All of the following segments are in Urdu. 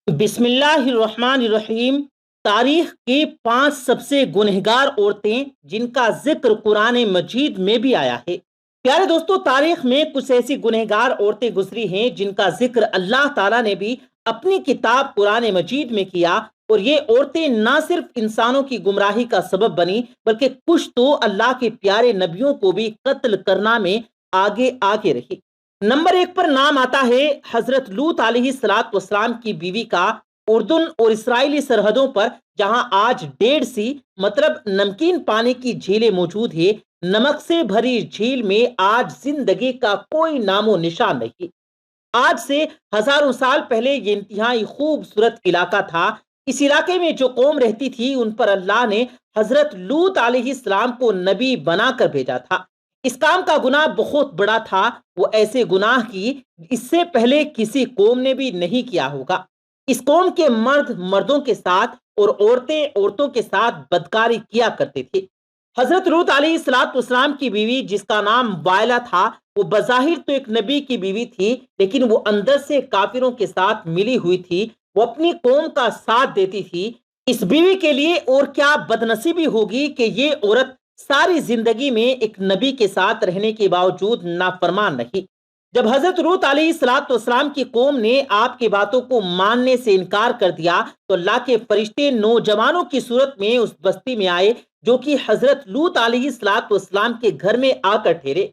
بسم اللہ الرحمن الرحیم۔ تاریخ کی 5 سب سے گنہگار عورتیں جن کا ذکر قرآن مجید میں بھی آیا ہے۔ پیارے دوستو، تاریخ میں کچھ ایسی گنہگار عورتیں گزری ہیں جن کا ذکر اللہ تعالیٰ نے بھی اپنی کتاب قرآن مجید میں کیا، اور یہ عورتیں نہ صرف انسانوں کی گمراہی کا سبب بنی بلکہ کچھ تو اللہ کے پیارے نبیوں کو بھی قتل کرنا میں آگے آگے رہی۔ نمبر 1 پر نام آتا ہے حضرت لوط علیہ السلام کی بیوی کا۔ اردن اور اسرائیلی سرحدوں پر جہاں آج ڈیڈ سی مطلب نمکین پانی کی جھیلیں موجود ہے، نمک سے بھری جھیل میں آج زندگی کا کوئی نام و نشان نہیں۔ آج سے ہزاروں سال پہلے یہ انتہائی خوبصورت علاقہ تھا۔ اس علاقے میں جو قوم رہتی تھی ان پر اللہ نے حضرت لوط علیہ السلام کو نبی بنا کر بھیجا تھا۔ اس کام کا گناہ بہت بڑا تھا، وہ ایسے گناہ کی اس سے پہلے کسی قوم نے بھی نہیں کیا ہوگا۔ اس قوم کے مرد مردوں کے ساتھ اور عورتیں عورتوں کے ساتھ بدکاری کیا کرتے تھے۔ حضرت لوط علیہ السلام کی بیوی جس کا نام وائلہ تھا، وہ بظاہر تو ایک نبی کی بیوی تھی، لیکن وہ اندر سے کافروں کے ساتھ ملی ہوئی تھی۔ وہ اپنی قوم کا ساتھ دیتی تھی۔ اس بیوی کے لیے اور کیا بدنصیبی ہوگی کہ یہ عورت ساری زندگی میں ایک نبی کے ساتھ رہنے کے باوجود نافرمان رہی۔ جب حضرت لوط علیہ السلام کی قوم نے آپ کی باتوں کو ماننے سے انکار کر دیا تو اللہ کے فرشتے نوجوانوں کی صورت میں اس بستی میں آئے جو کہ حضرت لوط علیہ السلام کے گھر میں آ کر ٹھہرے۔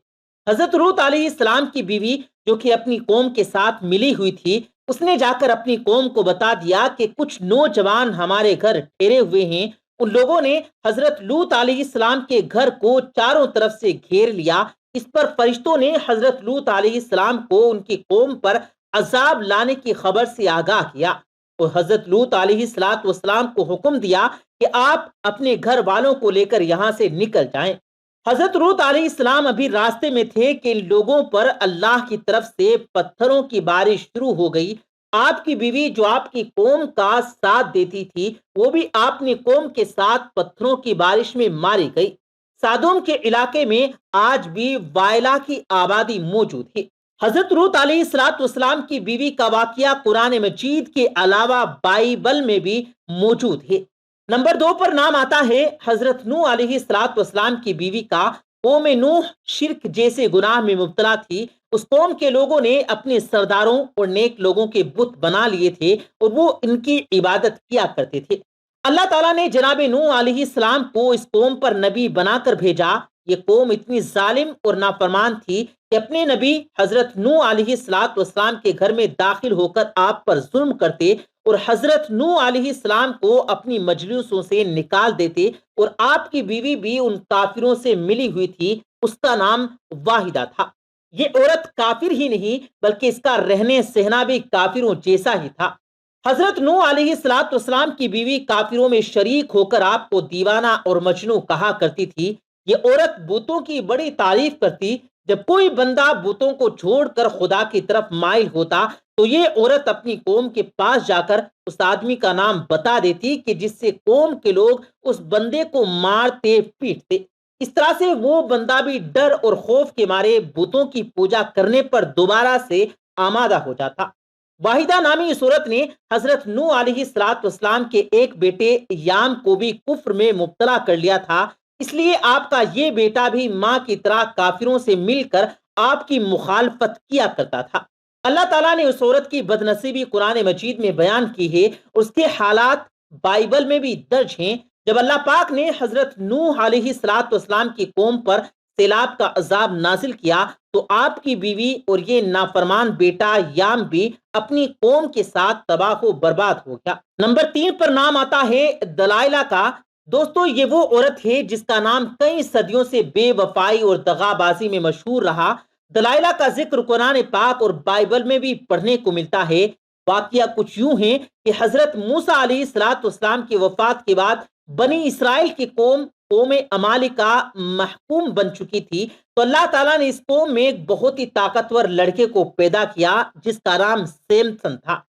حضرت لوط علیہ السلام کی بیوی جو کہ اپنی قوم کے ساتھ ملی ہوئی تھی، اس نے جا کر اپنی قوم کو بتا دیا کہ کچھ نوجوان ہمارے گھر ٹھہرے ہوئے ہیں۔ ان لوگوں نے حضرت لوط علیہ السلام کے گھر کو چاروں طرف سے گھیر لیا۔ اس پر فرشتوں نے حضرت لوط علیہ السلام کو ان کی قوم پر عذاب لانے کی خبر سے آگاہ کیا، اور حضرت لوط علیہ السلام کو حکم دیا کہ آپ اپنے گھر والوں کو لے کر یہاں سے نکل جائیں۔ حضرت لوط علیہ السلام ابھی راستے میں تھے کہ ان لوگوں پر اللہ کی طرف سے پتھروں کی بارش شروع ہو گئی۔ آپ کی بیوی جو آپ کی قوم کا ساتھ دیتی تھی، وہ بھی اپنی قوم کے ساتھ پتھروں کی بارش میں ماری گئی۔ سادوم کے علاقے میں آج بھی وائلہ کی آبادی موجود ہے۔ حضرت لوط علیہ السلام کی بیوی کا واقعہ قرآن مجید کے علاوہ بائبل میں بھی موجود ہے۔ نمبر 2 پر نام آتا ہے حضرت نوح علیہ السلام کی بیوی کا۔ قوم نوح شرک جیسے گناہ میں مبتلا تھی۔ اس قوم کے لوگوں نے اپنے سرداروں اور نیک لوگوں کے بت بنا لیے تھے اور وہ ان کی عبادت کیا کرتے تھے۔ اللہ تعالیٰ نے جناب نوح علیہ السلام کو اس قوم پر نبی بنا کر بھیجا۔ یہ قوم اتنی ظالم اور نافرمان تھی کہ اپنے نبی حضرت نوح علیہ السلام کے گھر میں داخل ہو کر آپ پر ظلم کرتے اور حضرت نوح علیہ السلام کو اپنی مجلسوں سے نکال دیتے، اور آپ کی بیوی بھی ان کافروں سے ملی ہوئی تھی۔ اس کا نام واحدہ تھا۔ یہ عورت کافر ہی نہیں بلکہ اس کا رہنے سہنا بھی کافروں جیسا ہی تھا۔ حضرت نوح علیہ السلام کی بیوی کافروں میں شریک ہو کر آپ کو دیوانہ اور مجنون کہا کرتی تھی۔ یہ عورت بتوں کی بڑی تعریف کرتی۔ جب کوئی بندہ بتوں کو چھوڑ کر خدا کی طرف مائل ہوتا تو یہ عورت اپنی قوم کے پاس جا کر اس آدمی کا نام بتا دیتی کہ جس سے قوم کے لوگ اس بندے کو مارتے پیٹتے۔ اس طرح سے وہ بندہ بھی ڈر اور خوف کے مارے بتوں کی پوجا کرنے پر دوبارہ سے آمادہ ہو جاتا۔ واحدہ نامی اس عورت نے حضرت نوح علیہ السلام کے ایک بیٹے یام کو بھی کفر میں مبتلا کر لیا تھا، اس لیے آپ کا یہ بیٹا بھی ماں کی طرح کافروں سے مل کر آپ کی مخالفت کیا کرتا تھا۔ اللہ تعالیٰ نے اس عورت کی بدنصیبی قرآن مجید میں بیان کی ہے، اور اس کے حالات بائبل میں بھی درج ہیں۔ جب اللہ پاک نے حضرت نوح علیہ السلام کی قوم پر سیلاب کا عذاب نازل کیا تو آپ کی بیوی اور یہ نافرمان بیٹا یام بھی اپنی قوم کے ساتھ تباہ و برباد ہو گیا۔ نمبر 3 پر نام آتا ہے دلائلہ کا۔ دوستو، یہ وہ عورت ہے جس کا نام کئی صدیوں سے بے وفائی اور دغا بازی میں مشہور رہا۔ دلائلہ کا ذکر قرآن پاک اور بائبل میں بھی پڑھنے کو ملتا ہے۔ واقعہ کچھ یوں ہے کہ حضرت موسیٰ علیہ السلام کی وفات کے بعد بنی اسرائیل کی قوم عمالقہ محکوم بن چکی تھی، تو اللہ تعالیٰ نے اس قوم میں ایک بہت ہی طاقتور لڑکے کو پیدا کیا جس کا نام سیمسن تھا۔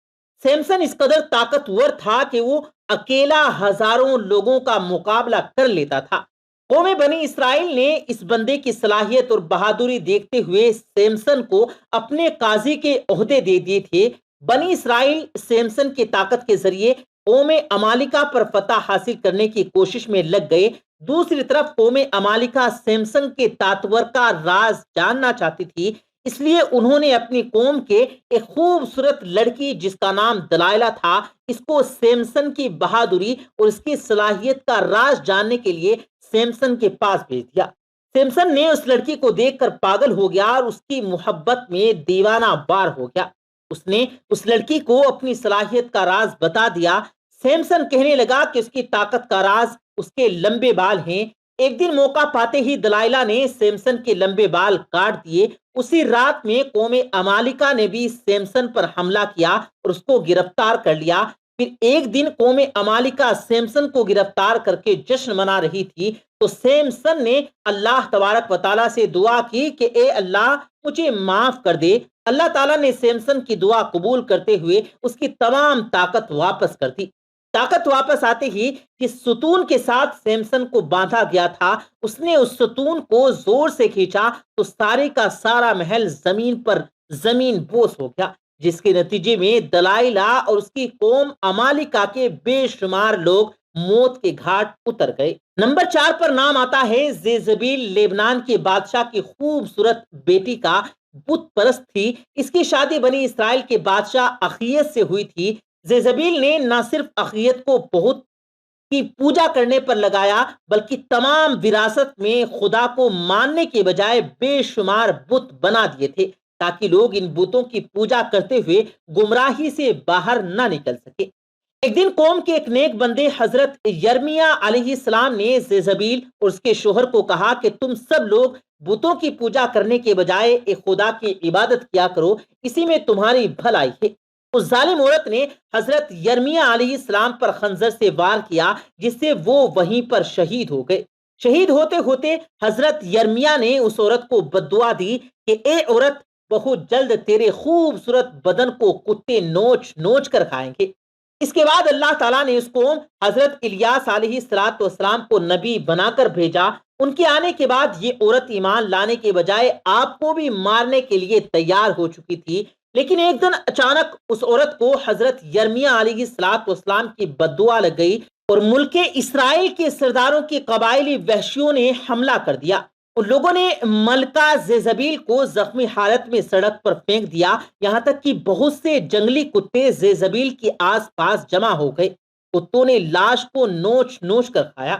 سیمسن اس قدر طاقتور تھا کہ وہ اکیلا ہزاروں لوگوں کا مقابلہ کر لیتا تھا۔ قوم بنی اسرائیل نے اس بندے کی صلاحیت اور بہادری دیکھتے ہوئے سیمسن کو اپنے قاضی کے عہدے دے دیے تھے۔ بنی اسرائیل سیمسن کی طاقت کے ذریعے قوم عمالقہ پر فتح حاصل کرنے کی کوشش میں لگ گئے۔ دوسری طرف قوم عمالقہ سیمسن کے طاقتور کا راز جاننا چاہتی تھی، اس لیے انہوں نے اپنی قوم کے ایک خوبصورت لڑکی جس کا نام دلائلہ تھا، اس کو سیمسن کی بہادری اور اس کی صلاحیت کا راز جاننے کے لیے سیمسن کے پاس بھیج دیا۔ سیمسن نے اس لڑکی کو دیکھ کر پاگل ہو گیا اور اس کی محبت میں دیوانہ وار ہو گیا۔ اس نے اس لڑکی کو اپنی صلاحیت کا راز بتا دیا۔ سیمسن کہنے لگا کہ اس کی طاقت کا راز اس کے لمبے بال ہیں۔ ایک دن موقع پاتے ہی دلائلہ نے سیمسن کے لمبے بال کاٹ دیے۔ اسی رات میں قوم عمالقہ نے بھی سیمسن پر حملہ کیا اور اس کو گرفتار کر لیا۔ پھر ایک دن قوم عمالقہ سیمسن کو گرفتار کر کے جشن منا رہی تھی تو سیمسن نے اللہ تبارک و تعالیٰ سے دعا کی کہ اے اللہ مجھے معاف کر دے۔ اللہ تعالیٰ نے سیمسن کی دعا قبول کرتے ہوئے اس کی تمام طاقت واپس کر دی۔ طاقت واپس آتے ہی جس ستون کے ساتھ سیمسن کو باندھا گیا تھا، اس نے اس ستون کو زور سے کھینچا تو سارے کا سارا محل زمین پر زمین بوس ہو گیا، جس کے نتیجے میں دلائلہ اور اس کی قوم عمالقہ کے بے شمار لوگ موت کے گھاٹ اتر گئے۔ نمبر 4 پر نام آتا ہے زیزبیل، لیبنان کے بادشاہ کی خوبصورت بیٹی کا بت پرست تھی۔ اس کی شادی بنی اسرائیل کے بادشاہ اخیت سے ہوئی تھی۔ زیزبیل نے نہ صرف اخیت کو بہت کی پوجا کرنے پر لگایا بلکہ تمام وراثت میں خدا کو ماننے کے بجائے بے شمار بت بنا دیے تھے تاکہ لوگ ان بتوں کی پوجا کرتے ہوئے گمراہی سے باہر نہ نکل سکے۔ ایک دن قوم کے ایک نیک بندے حضرت یرمیہ علیہ السلام نے زیزبیل اور اس کے شوہر کو کہا کہ تم سب لوگ بتوں کی پوجا کرنے کے بجائے ایک خدا کی عبادت کیا کرو، اسی میں تمہاری بھلائی ہے۔ اس ظالم عورت نے حضرت یرمیہ علیہ السلام پر خنجر سے وار کیا جس سے وہ وہیں پر شہید ہو گئے۔ شہید ہوتے ہوتے حضرت یرمیہ نے اس عورت کو بددعا دی کہ اے عورت، بہت جلد تیرے خوبصورت بدن کو کتے نوچ نوچ کر کھائیں گے۔ اس کے بعد اللہ تعالیٰ نے اس کو حضرت الیاس علیہ السلام کو نبی بنا کر بھیجا۔ ان کے آنے کے بعد یہ عورت ایمان لانے کے بجائے آپ کو بھی مارنے کے لیے تیار ہو چکی تھی، لیکن ایک دن اچانک اس عورت کو حضرت یرمیہ علیہ السلام کی بددعا لگ گئی اور ملک اسرائیل کے سرداروں کے قبائلی وحشیوں نے حملہ کر دیا۔ ان لوگوں نے ملکہ زیزبیل کو زخمی حالت میں سڑک پر پھینک دیا، یہاں تک کہ بہت سے جنگلی کتے زیزبیل کے آس پاس جمع ہو گئے۔ کتوں نے لاش کو نوچ نوچ کر کھایا۔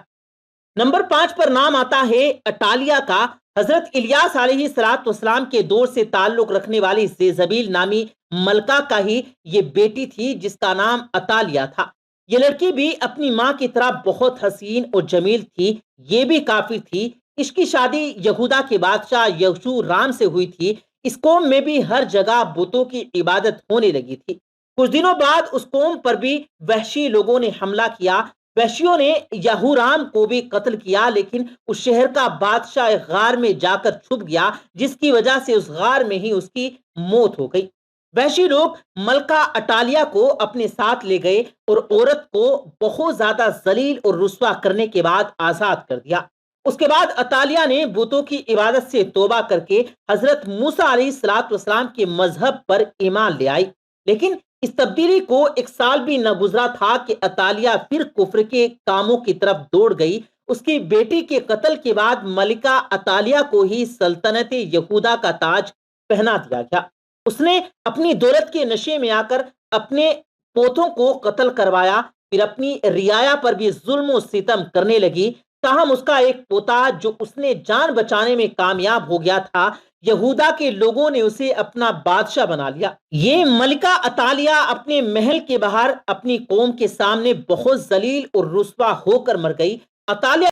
نمبر 5 پر نام آتا ہے اٹالیہ کا۔ حضرت الیاس علیہ السلام کے دور سے تعلق رکھنے والی زیزبیل نامی ملکہ کا ہی یہ بیٹی تھی جس کا نام اٹالیہ تھا۔ یہ لڑکی بھی اپنی ماں کی طرح بہت حسین اور جمیل تھی، یہ بھی کافر تھی۔ اس کی شادی یہودا کے بادشاہ یشوع رام سے ہوئی تھی۔ اس قوم میں بھی ہر جگہ بتوں کی عبادت ہونے لگی تھی۔ کچھ دنوں بعد اس قوم پر بھی وحشی لوگوں نے حملہ کیا۔ وحشیوں نے یہورام کو بھی قتل کیا، لیکن اس شہر کا بادشاہ ایک غار میں جا کر چھپ گیا جس کی وجہ سے اس غار میں ہی اس کی موت ہو گئی۔ وحشی لوگ ملکہ اٹالیہ کو اپنے ساتھ لے گئے اور عورت کو بہت زیادہ ذلیل اور رسوا کرنے کے بعد آزاد کر دیا۔ اس کے بعد اٹالیہ نے بتوں کی عبادت سے توبہ کر کے حضرت موسیٰ علیہ السلام کے مذہب پر ایمان لے آئی، لیکن اس تبدیلی کو 1 سال بھی نہ گزرا تھا کہ اٹالیہ پھر کفر کے کاموں کی طرف دوڑ گئی۔ اس کی بیٹی کے قتل کے بعد ملکہ اٹالیہ کو ہی سلطنت یہودا کا تاج پہنا دیا گیا۔ اس نے اپنی دولت کے نشے میں آ کر اپنے پوتوں کو قتل کروایا، پھر اپنی رعایا پر بھی ظلم و ستم کرنے لگی۔ تاہم اس کا ایک پوتا جو اس نے جان بچانے میں کامیاب ہو گیا تھا، یہودا کے لوگوں نے اسے اپنا بادشاہ بنا لیا۔ یہ ملکہ اٹالیہ اپنے محل کے باہر اپنی قوم کے سامنے بہت ذلیل اور رسوا ہو کر مر گئی۔ اٹالیہ